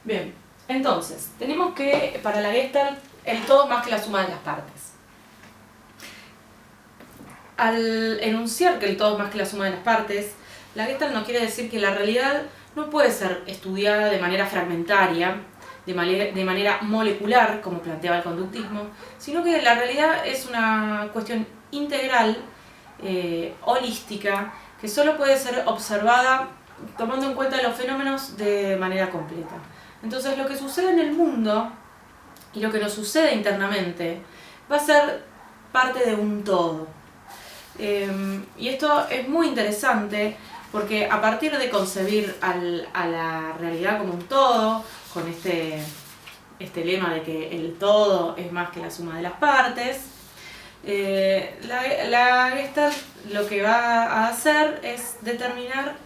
Bien, entonces, tenemos que para la Gestalt el todo es más que la suma de las partes. Al enunciar que el todo es más que la suma de las partes, la Gestalt nos quiere decir que la realidad no puede ser estudiada de manera fragmentaria, de manera molecular, como planteaba el conductismo, sino que la realidad es una cuestión integral, holística, que solo puede ser observada tomando en cuenta los fenómenos de manera completa. Entonces lo que sucede en el mundo y lo que nos sucede internamente va a ser parte de un todo. Y esto es muy interesante porque a partir de concebir a la realidad como un todo, con este lema de que el todo es más que la suma de las partes, la Gestalt lo que va a hacer es determinar,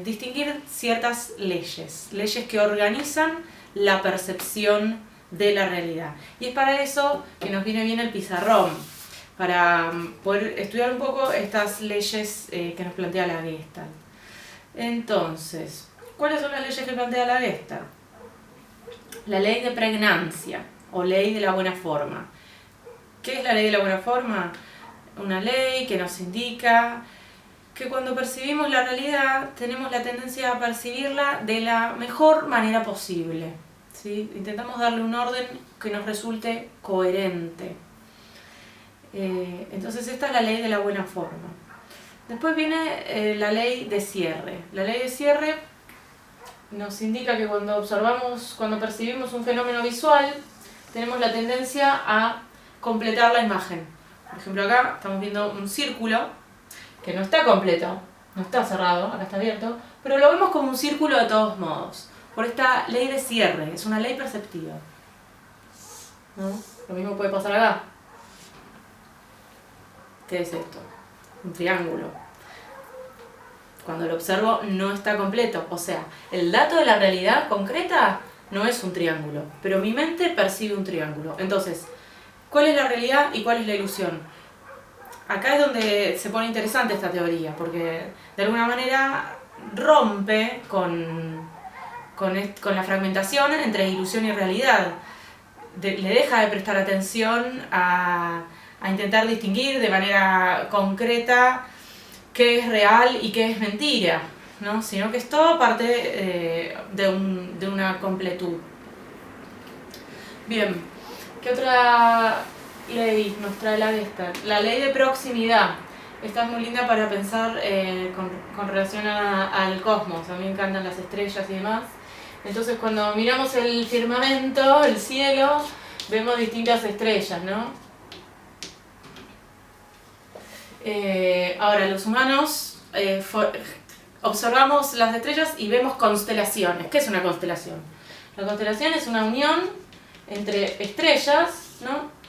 distinguir ciertas leyes que organizan la percepción de la realidad. Y es para eso que nos viene bien el pizarrón, para poder estudiar un poco estas leyes que nos plantea la Gestalt. Entonces, ¿cuáles son las leyes que plantea la Gestalt? La ley de pregnancia o ley de la buena forma. ¿Qué es la ley de la buena forma? Una ley que nos indica que cuando percibimos la realidad tenemos la tendencia a percibirla de la mejor manera posible, ¿sí? Intentamos darle un orden que nos resulte coherente. Entonces esta es la ley de la buena forma. Después viene la ley de cierre. La ley de cierre nos indica que cuando percibimos un fenómeno visual, tenemos la tendencia a completar la imagen. Por ejemplo, acá estamos viendo un círculo que no está completo, no está cerrado, acá está abierto, pero lo vemos como un círculo de todos modos, por esta ley de cierre, es una ley perceptiva, ¿no? Lo mismo puede pasar acá. ¿Qué es esto? Un triángulo. Cuando lo observo no está completo, o sea, el dato de la realidad concreta no es un triángulo, pero mi mente percibe un triángulo. Entonces, ¿cuál es la realidad y cuál es la ilusión? Acá es donde se pone interesante esta teoría, porque de alguna manera rompe con la fragmentación entre ilusión y realidad. Le deja de prestar atención a intentar distinguir de manera concreta qué es real y qué es mentira, ¿no? Sino que es todo parte de una completud. Bien, ¿qué otra ley nos trae la Gestalt? La ley de proximidad. Esta es muy linda para pensar con relación al cosmos. A mí me encantan las estrellas y demás. Entonces cuando miramos el firmamento, el cielo, vemos distintas estrellas, ¿no? Ahora los humanos observamos las estrellas y vemos constelaciones. ¿Qué es una constelación? La constelación es una unión entre estrellas, ¿no?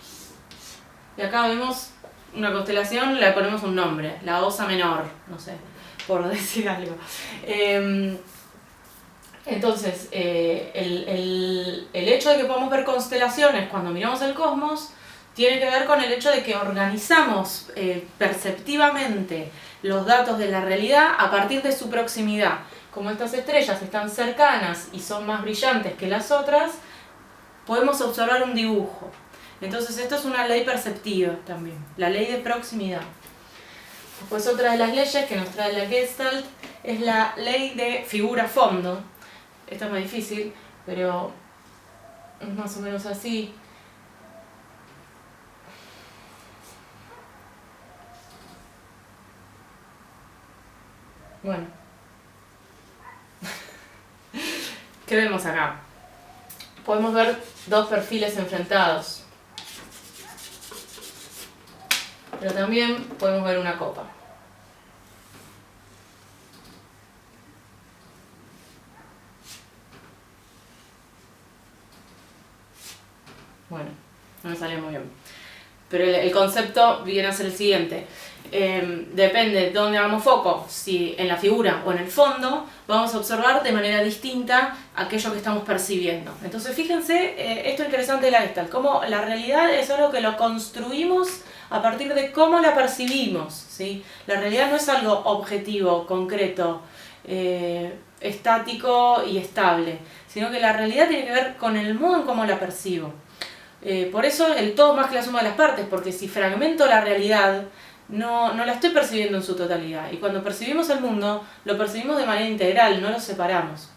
Y acá vemos una constelación, le ponemos un nombre, la Osa Menor, no sé, por decir algo. Entonces, el hecho de que podamos ver constelaciones cuando miramos el cosmos tiene que ver con el hecho de que organizamos perceptivamente los datos de la realidad a partir de su proximidad. Como estas estrellas están cercanas y son más brillantes que las otras, podemos observar un dibujo. Entonces esto es una ley perceptiva también, la ley de proximidad. Después otra de las leyes que nos trae la Gestalt es la ley de figura-fondo. Esta es más difícil, pero es más o menos así. Bueno, ¿qué vemos acá? Podemos ver dos perfiles enfrentados, pero también podemos ver una copa. Bueno, no me salió muy bien, pero el concepto viene a ser el siguiente. Depende de dónde hagamos foco, si en la figura o en el fondo, vamos a observar de manera distinta aquello que estamos percibiendo. Entonces fíjense, esto es interesante de la Gestalt, cómo la realidad es algo que lo construimos a partir de cómo la percibimos, ¿sí? La realidad no es algo objetivo, concreto, estático y estable, sino que la realidad tiene que ver con el modo en cómo la percibo. Por eso el todo más que la suma de las partes, porque si fragmento la realidad, no la estoy percibiendo en su totalidad. Y cuando percibimos el mundo, lo percibimos de manera integral, no lo separamos.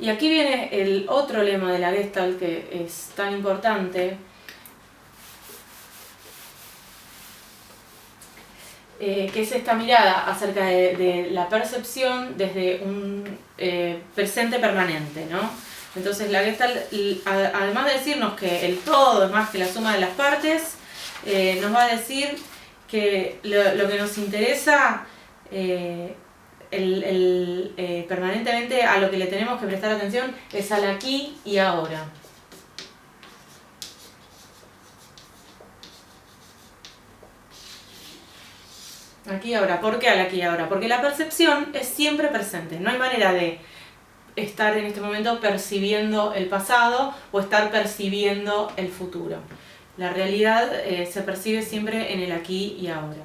Y aquí viene el otro lema de la Gestalt que es tan importante, que es esta mirada acerca de la percepción desde un presente permanente, ¿no? Entonces la Gestalt, además de decirnos que el todo es más que la suma de las partes, nos va a decir que lo que nos interesa permanentemente, a lo que le tenemos que prestar atención, es al aquí y ahora. Aquí y ahora. ¿Por qué al aquí y ahora? Porque la percepción es siempre presente. No hay manera de estar en este momento percibiendo el pasado o estar percibiendo el futuro. La realidad se percibe siempre en el aquí y ahora.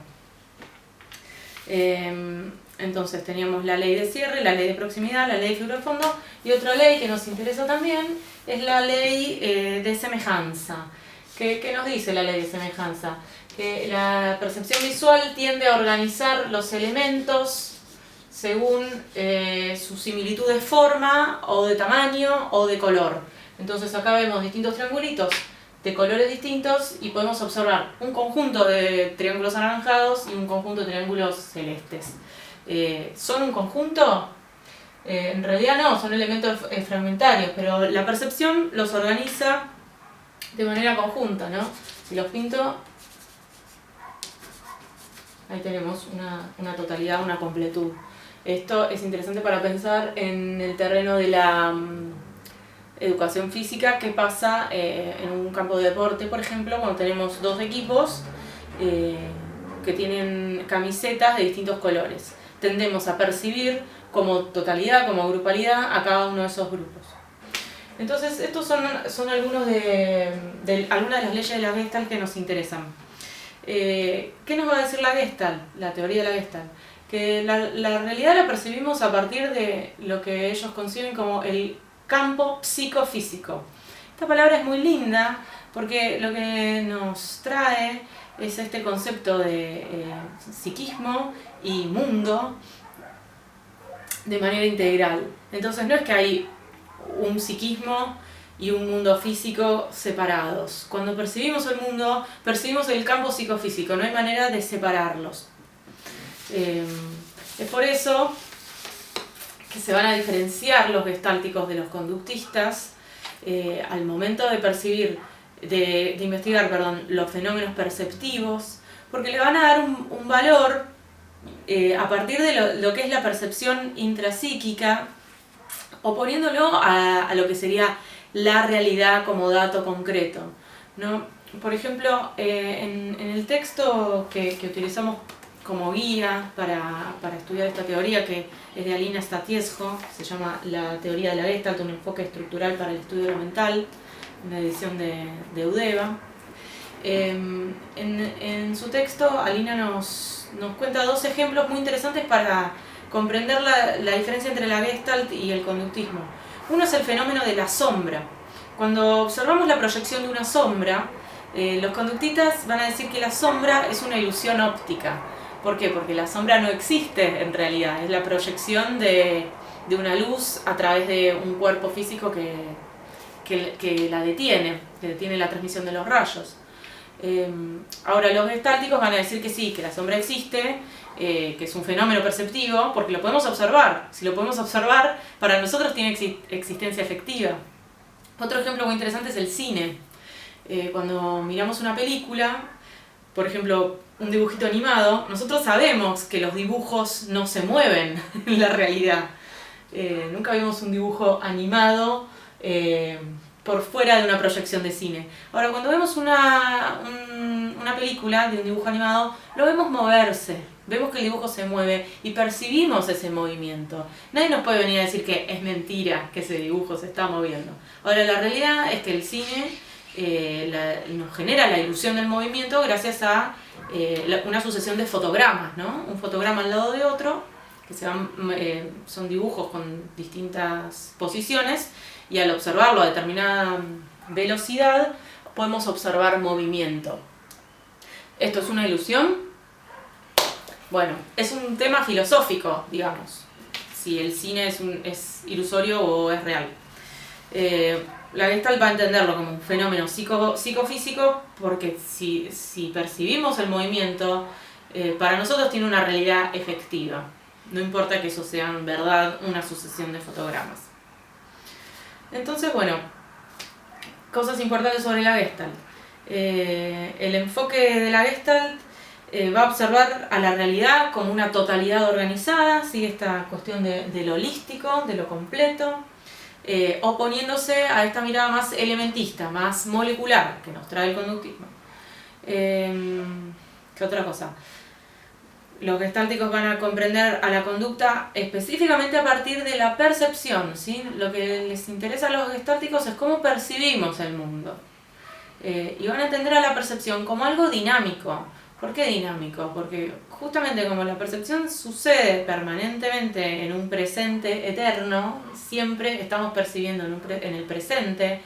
Entonces teníamos la ley de cierre, la ley de proximidad, la ley de figura de fondo, y otra ley que nos interesa también es la ley de semejanza. ¿Qué nos dice la ley de semejanza? Que la percepción visual tiende a organizar los elementos según su similitud de forma, o de tamaño, o de color. Entonces acá vemos distintos triangulitos de colores distintos y podemos observar un conjunto de triángulos anaranjados y un conjunto de triángulos celestes. ¿Son un conjunto? En realidad no, son elementos fragmentarios, pero la percepción los organiza de manera conjunta, ¿no? Si los pinto, ahí tenemos una totalidad, una completud. Esto es interesante para pensar en el terreno de la educación física, que pasa en un campo de deporte, por ejemplo, cuando tenemos dos equipos que tienen camisetas de distintos colores. Tendemos a percibir como totalidad, como grupalidad, a cada uno de esos grupos. Entonces, estos son algunos algunas de las leyes de la Gestalt que nos interesan. ¿Qué nos va a decir la Gestalt, la teoría de la Gestalt? Que la realidad la percibimos a partir de lo que ellos conciben como el campo psicofísico. Esta palabra es muy linda porque lo que nos trae es este concepto de psiquismo y mundo de manera integral. Entonces no es que hay un psiquismo y un mundo físico separados. Cuando percibimos el mundo, percibimos el campo psicofísico, no hay manera de separarlos. Es por eso que se van a diferenciar los gestálticos de los conductistas al momento de percibir, de investigar, los fenómenos perceptivos, porque le van a dar un valor a partir de lo que es la percepción intrapsíquica, oponiéndolo a lo que sería la realidad como dato concreto, ¿no? Por ejemplo, en el texto que utilizamos como guía para estudiar esta teoría, que es de Alina Statiesco, se llama La teoría de la Gestalt, un enfoque estructural para el estudio de lo mental, una edición de Eudeva. En su texto, Alina nos cuenta dos ejemplos muy interesantes para comprender la diferencia entre la Gestalt y el conductismo. Uno es el fenómeno de la sombra. Cuando observamos la proyección de una sombra, los conductistas van a decir que la sombra es una ilusión óptica. ¿Por qué? Porque la sombra no existe en realidad, es la proyección de una luz a través de un cuerpo físico que la detiene, que detiene la transmisión de los rayos. Ahora los gestálticos van a decir que sí, que la sombra existe, que es un fenómeno perceptivo, porque lo podemos observar. Si lo podemos observar, para nosotros tiene existencia efectiva. Otro ejemplo muy interesante es el cine. Cuando miramos una película, por ejemplo, un dibujito animado, nosotros sabemos que los dibujos no se mueven en la realidad. Nunca vimos un dibujo animado por fuera de una proyección de cine. Ahora, cuando vemos una película de un dibujo animado, lo vemos moverse, vemos que el dibujo se mueve y percibimos ese movimiento. Nadie nos puede venir a decir que es mentira que ese dibujo se está moviendo. Ahora, la realidad es que el cine nos genera la ilusión del movimiento gracias a una sucesión de fotogramas, ¿no? Un fotograma al lado de otro, que son dibujos con distintas posiciones, y al observarlo a determinada velocidad podemos observar movimiento. ¿Esto es una ilusión? Bueno, es un tema filosófico, digamos, si el cine es ilusorio o es real. La Gestalt va a entenderlo como un fenómeno psicofísico, porque si percibimos el movimiento, para nosotros tiene una realidad efectiva. No importa que eso sea en verdad una sucesión de fotogramas. Entonces, bueno, cosas importantes sobre la Gestalt. El enfoque de la Gestalt va a observar a la realidad como una totalidad organizada, sigue esta cuestión de lo holístico, de lo completo, oponiéndose a esta mirada más elementista, más molecular que nos trae el conductismo. ¿Qué otra cosa? Los gestálticos van a comprender a la conducta específicamente a partir de la percepción, ¿sí? Lo que les interesa a los gestálticos es cómo percibimos el mundo. Y van a entender a la percepción como algo dinámico. ¿Por qué dinámico? Porque justamente como la percepción sucede permanentemente en un presente eterno, siempre estamos percibiendo en el presente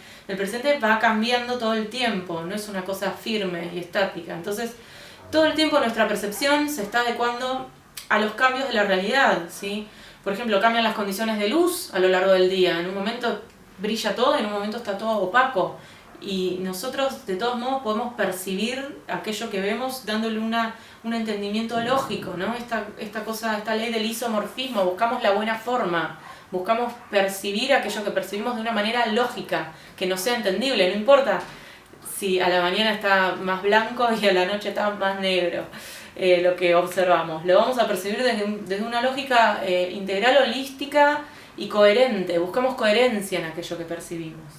va cambiando todo el tiempo, no es una cosa firme y estática. Entonces, todo el tiempo nuestra percepción se está adecuando a los cambios de la realidad, ¿sí? Por ejemplo, cambian las condiciones de luz a lo largo del día. En un momento brilla todo, en un momento está todo opaco. Y nosotros, de todos modos, podemos percibir aquello que vemos dándole un entendimiento lógico, ¿no? Esta ley del isomorfismo, buscamos la buena forma, buscamos percibir aquello que percibimos de una manera lógica, que nos sea entendible, no importa si a la mañana está más blanco y a la noche está más negro lo que observamos. Lo vamos a percibir desde una lógica integral, holística y coherente. Buscamos coherencia en aquello que percibimos.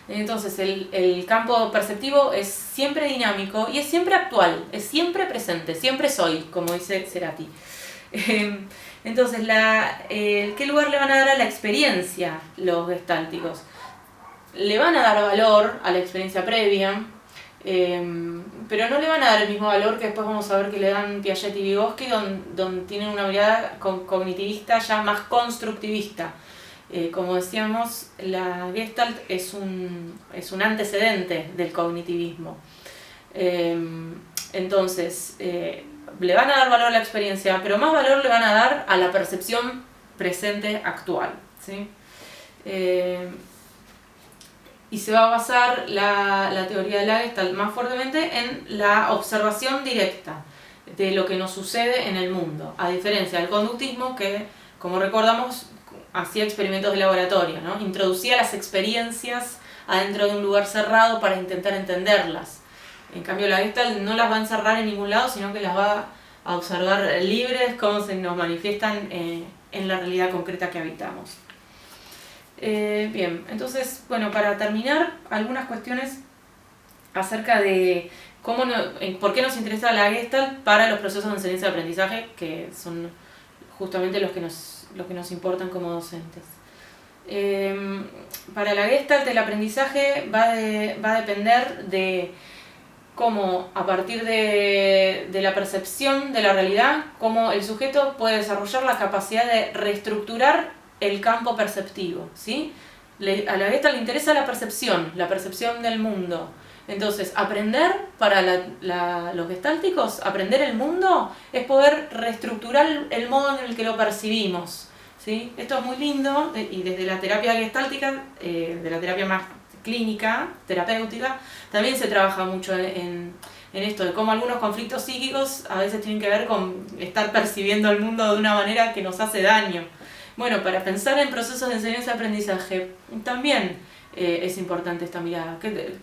Entonces el campo perceptivo es siempre dinámico y es siempre actual, es siempre presente, siempre soy, como dice Cerati. Entonces, ¿qué lugar le van a dar a la experiencia los gestálticos? Le van a dar valor a la experiencia previa, pero no le van a dar el mismo valor que después vamos a ver que le dan Piaget y Vygotsky, donde tienen una mirada cognitivista ya más constructivista. Como decíamos, la Gestalt es un antecedente del cognitivismo. Entonces, le van a dar valor a la experiencia, pero más valor le van a dar a la percepción presente actual, ¿sí? Y se va a basar la teoría de la Gestalt más fuertemente en la observación directa de lo que nos sucede en el mundo, a diferencia del conductismo que, como recordamos, hacía experimentos de laboratorio, ¿no? Introducía las experiencias adentro de un lugar cerrado para intentar entenderlas. En cambio, la Gestalt no las va a encerrar en ningún lado, sino que las va a observar libres, cómo se nos manifiestan en la realidad concreta que habitamos. Bien, entonces, bueno, para terminar, algunas cuestiones acerca de por qué nos interesa la Gestalt para los procesos de enseñanza y aprendizaje, que son justamente los que nos importan como docentes. Para la Gestalt el aprendizaje va a depender de cómo, a partir de la percepción de la realidad, cómo el sujeto puede desarrollar la capacidad de reestructurar el campo perceptivo, ¿sí? A la Gestalt le interesa la percepción del mundo. Entonces, aprender para los gestálticos, aprender el mundo es poder reestructurar el modo en el que lo percibimos, ¿sí? Esto es muy lindo y desde la terapia gestáltica, de la terapia más clínica, terapéutica, también se trabaja mucho en esto de cómo algunos conflictos psíquicos a veces tienen que ver con estar percibiendo el mundo de una manera que nos hace daño. Bueno, para pensar en procesos de enseñanza-aprendizaje también es importante esta mirada,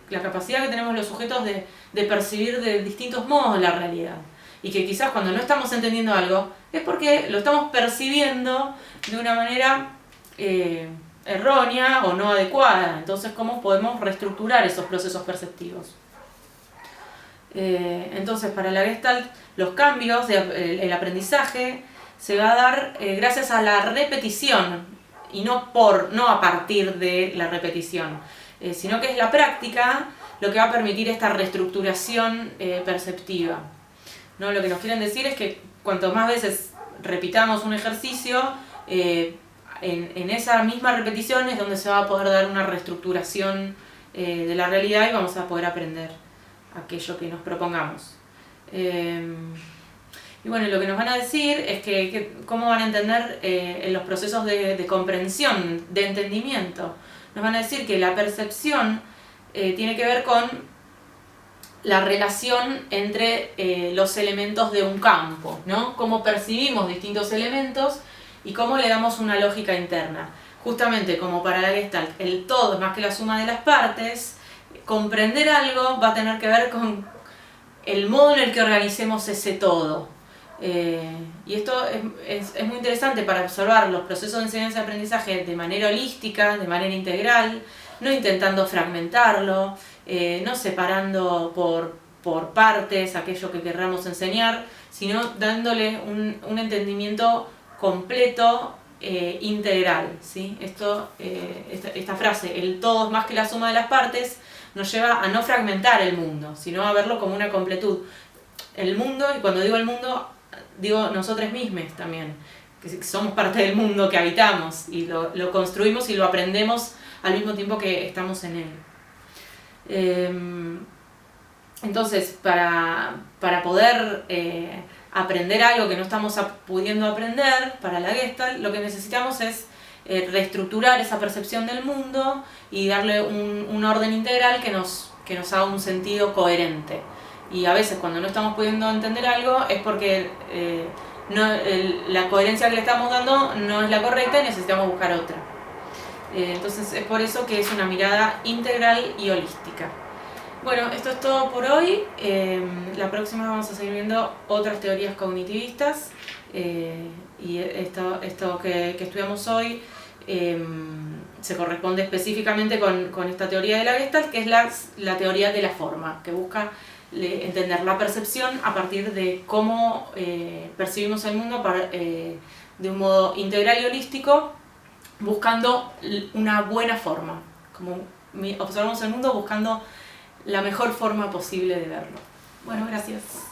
la capacidad que tenemos los sujetos de percibir de distintos modos la realidad. Y que quizás cuando no estamos entendiendo algo es porque lo estamos percibiendo de una manera errónea o no adecuada. Entonces, ¿cómo podemos reestructurar esos procesos perceptivos? Entonces, para la Gestalt, los cambios, el aprendizaje se va a dar gracias a la repetición y no a partir de la repetición. sino que es la práctica lo que va a permitir esta reestructuración perceptiva, ¿no? Lo que nos quieren decir es que cuanto más veces repitamos un ejercicio, en esa misma repetición es donde se va a poder dar una reestructuración de la realidad y vamos a poder aprender aquello que nos propongamos. Y bueno, lo que nos van a decir es que cómo van a entender en los procesos de comprensión, de entendimiento. Nos van a decir que la percepción tiene que ver con la relación entre los elementos de un campo, ¿no? Cómo percibimos distintos elementos y cómo le damos una lógica interna. Justamente como para la Gestalt, el todo es más que la suma de las partes, comprender algo va a tener que ver con el modo en el que organicemos ese todo. Y esto es muy interesante para observar los procesos de enseñanza y aprendizaje de manera holística, de manera integral, no intentando fragmentarlo, no separando por partes aquello que querramos enseñar, sino dándole un entendimiento completo, integral, ¿sí? Esta frase, el todo es más que la suma de las partes, nos lleva a no fragmentar el mundo, sino a verlo como una completud. El mundo, y cuando digo el mundo, digo nosotros mismos también, que somos parte del mundo que habitamos y lo construimos y lo aprendemos al mismo tiempo que estamos en él. Entonces, para poder aprender algo que no estamos pudiendo aprender, para la Gestalt, lo que necesitamos es reestructurar esa percepción del mundo y darle un orden integral que nos haga un sentido coherente. Y a veces cuando no estamos pudiendo entender algo es porque la coherencia que le estamos dando no es la correcta y necesitamos buscar otra. Entonces es por eso que es una mirada integral y holística. Bueno, esto es todo por hoy. La próxima vamos a seguir viendo otras teorías cognitivistas. Y esto que estudiamos hoy se corresponde específicamente con esta teoría de la Gestalt, que es la teoría de la forma, que busca entender la percepción a partir de cómo percibimos el mundo de un modo integral y holístico, buscando una buena forma, como observamos el mundo buscando la mejor forma posible de verlo. Bueno, gracias.